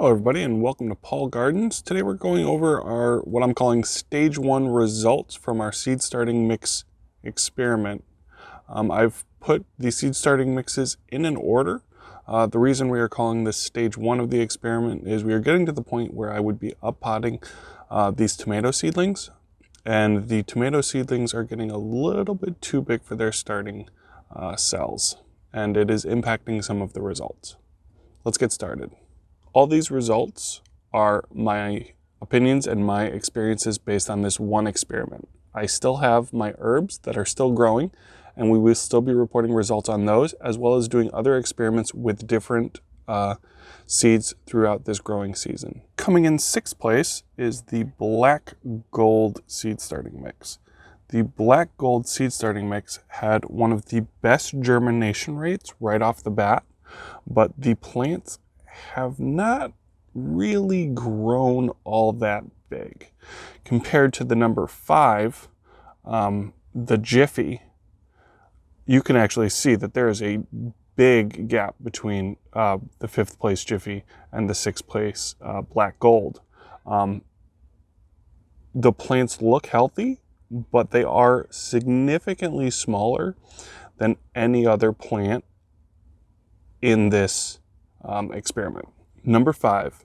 Hello everybody and welcome to Paul Gardens. Today we're going over our what I'm calling stage 1 results from our seed starting mix experiment. I've put the seed starting mixes in an order. The reason we are calling this stage 1 of the experiment is we are getting to the point where I would be up-potting these tomato seedlings, and the tomato seedlings are getting a little bit too big for their starting cells, and it is impacting some of the results. Let's get started. All these results are my opinions and my experiences based on this one experiment. I still have my herbs that are still growing, and we will still be reporting results on those, as well as doing other experiments with different seeds throughout this growing season. Coming in 6th place is the Black Gold seed starting mix. The Black Gold seed starting mix had one of the best germination rates right off the bat, but the plants have not really grown all that big. Compared to the number 5, the Jiffy, you can actually see that there is a big gap between the 5th place Jiffy and the 6th place Black Gold. The plants look healthy, but they are significantly smaller than any other plant in this experiment. Number 5,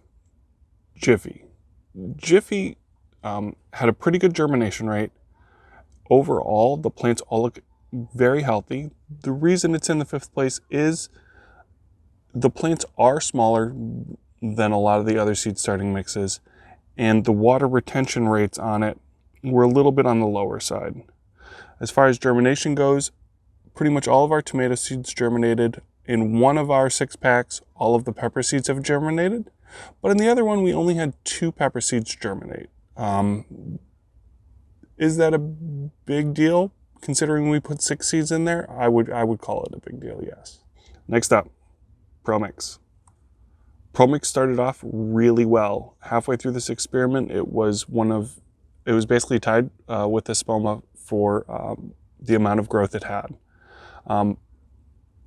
Jiffy. Jiffy had a pretty good germination rate. Overall, the plants all look very healthy. The reason it's in the 5th place is the plants are smaller than a lot of the other seed starting mixes, and the water retention rates on it were a little bit on the lower side. As far as germination goes, pretty much all of our tomato seeds germinated. In one of our 6 packs, all of the pepper seeds have germinated, but in the other one, we only had 2 pepper seeds germinate. Is that a big deal? Considering we put 6 seeds in there, I would call it a big deal, yes. Next up, ProMix. ProMix started off really well. Halfway through this experiment, it was basically tied with the Espoma for the amount of growth it had.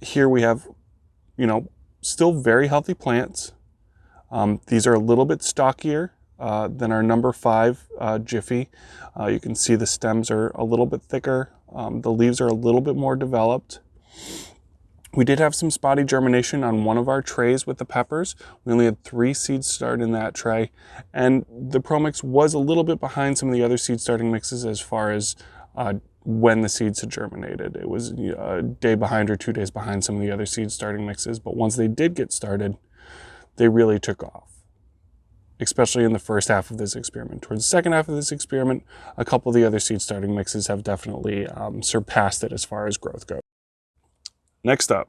Here we have, still very healthy plants. These are a little bit stockier than our number 5 Jiffy. You can see the stems are a little bit thicker. The leaves are a little bit more developed. We did have some spotty germination on one of our trays with the peppers. We only had 3 seeds start in that tray. And the ProMix was a little bit behind some of the other seed starting mixes as far as when the seeds had germinated. It was a day behind or 2 days behind some of the other seed starting mixes, but once they did get started, they really took off, especially in the first half of this experiment. Towards the second half of this experiment, a couple of the other seed starting mixes have definitely surpassed it as far as growth goes. Next up,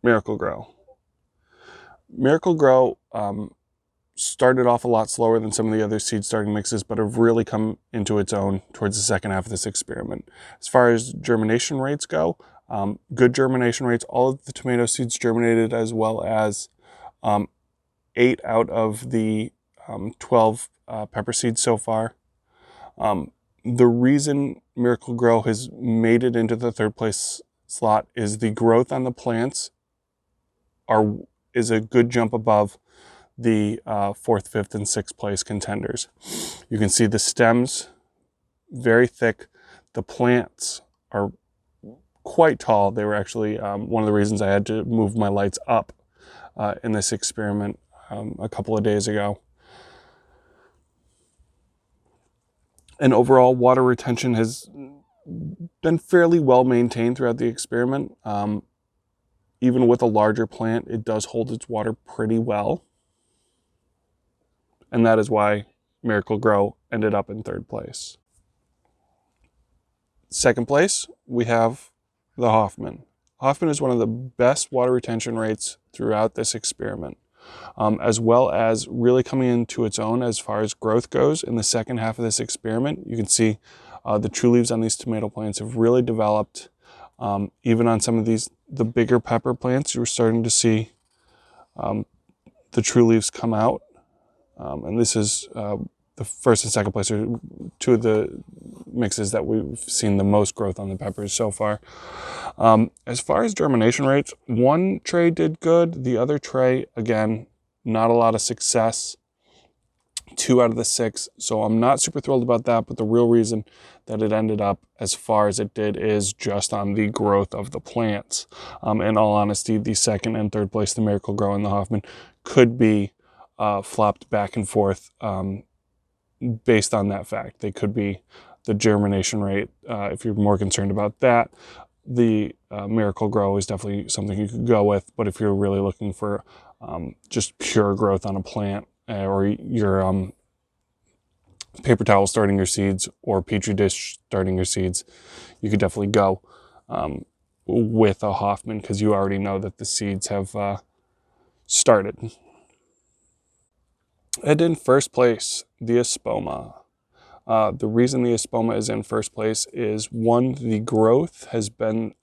Miracle Grow. Miracle Grow started off a lot slower than some of the other seed starting mixes, but have really come into its own towards the second half of this experiment. As far as germination rates go, good germination rates. All of the tomato seeds germinated, as well as 8 out of the 12 pepper seeds so far. The reason Miracle Grow has made it into the 3rd place slot is the growth on the plants is a good jump above the 4th, 5th, and 6th place contenders. You can see the stems very thick. The plants are quite tall. They were actually one of the reasons I had to move my lights up in this experiment a couple of days ago. And overall, water retention has been fairly well maintained throughout the experiment. Even with a larger plant, it does hold its water pretty well. And that is why Miracle Grow ended up in 3rd place. 2nd place, we have the Hoffman. Hoffman is one of the best water retention rates throughout this experiment, as well as really coming into its own as far as growth goes in the second half of this experiment. You can see the true leaves on these tomato plants have really developed. Even on some of the bigger pepper plants, you're starting to see the true leaves come out. And this is the 1st and 2nd place are 2 of the mixes that we've seen the most growth on the peppers so far. As far as germination rates, one tray did good. The other tray, again, not a lot of success. 2 out of the 6. So I'm not super thrilled about that, but the real reason that it ended up as far as it did is just on the growth of the plants. In all honesty, the 2nd and 3rd place, the Miracle Grow and the Hoffman, could be flopped back and forth based on that fact. They could be the germination rate. If you're more concerned about that, the Miracle Grow is definitely something you could go with. But if you're really looking for just pure growth on a plant, or your paper towel starting your seeds or petri dish starting your seeds, you could definitely go with a Hoffman, because you already know that the seeds have started. And in first place, the Espoma. The reason the Espoma is in first place is, one, the growth has been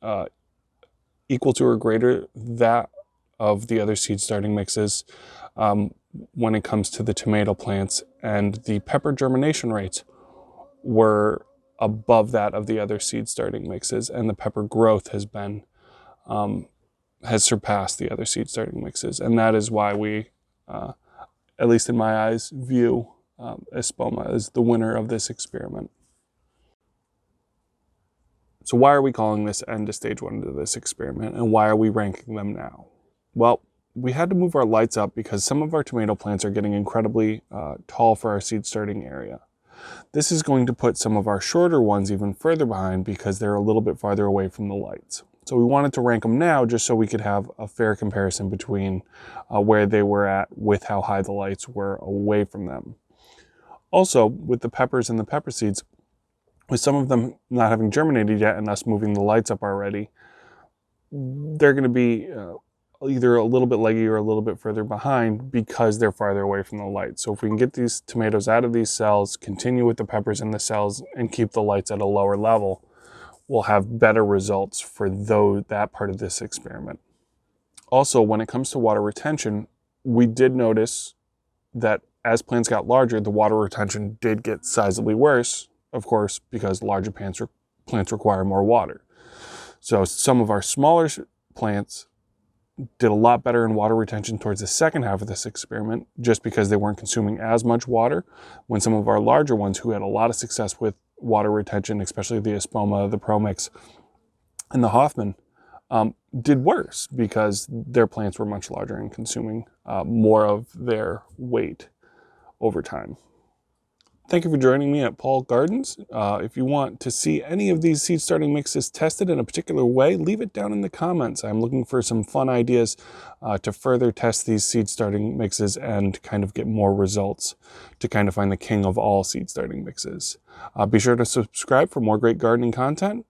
equal to or greater that of the other seed starting mixes when it comes to the tomato plants, and the pepper germination rates were above that of the other seed starting mixes, and the pepper growth has been has surpassed the other seed starting mixes, and that is why we, at least in my eyes, view Espoma as the winner of this experiment. So why are we calling this end of stage 1 to this experiment, and why are we ranking them now? Well, we had to move our lights up because some of our tomato plants are getting incredibly tall for our seed starting area. This is going to put some of our shorter ones even further behind because they're a little bit farther away from the lights. So we wanted to rank them now just so we could have a fair comparison between where they were at with how high the lights were away from them. Also, with the peppers and the pepper seeds, with some of them not having germinated yet and us moving the lights up already, they're going to be either a little bit leggy or a little bit further behind because they're farther away from the light. So if we can get these tomatoes out of these cells, continue with the peppers in the cells, and keep the lights at a lower level, we'll have better results for that part of this experiment. Also, when it comes to water retention, we did notice that as plants got larger, the water retention did get sizably worse, of course, because larger plants require more water. So some of our smaller plants did a lot better in water retention towards the second half of this experiment, just because they weren't consuming as much water, when some of our larger ones, who had a lot of success with water retention, especially the Espoma, the Promix, and the Hoffman, did worse because their plants were much larger and consuming more of their weight over time. Thank you for joining me at Paul Gardens. If you want to see any of these seed starting mixes tested in a particular way, leave it down in the comments. I'm looking for some fun ideas to further test these seed starting mixes and kind of get more results to kind of find the king of all seed starting mixes. Be sure to subscribe for more great gardening content,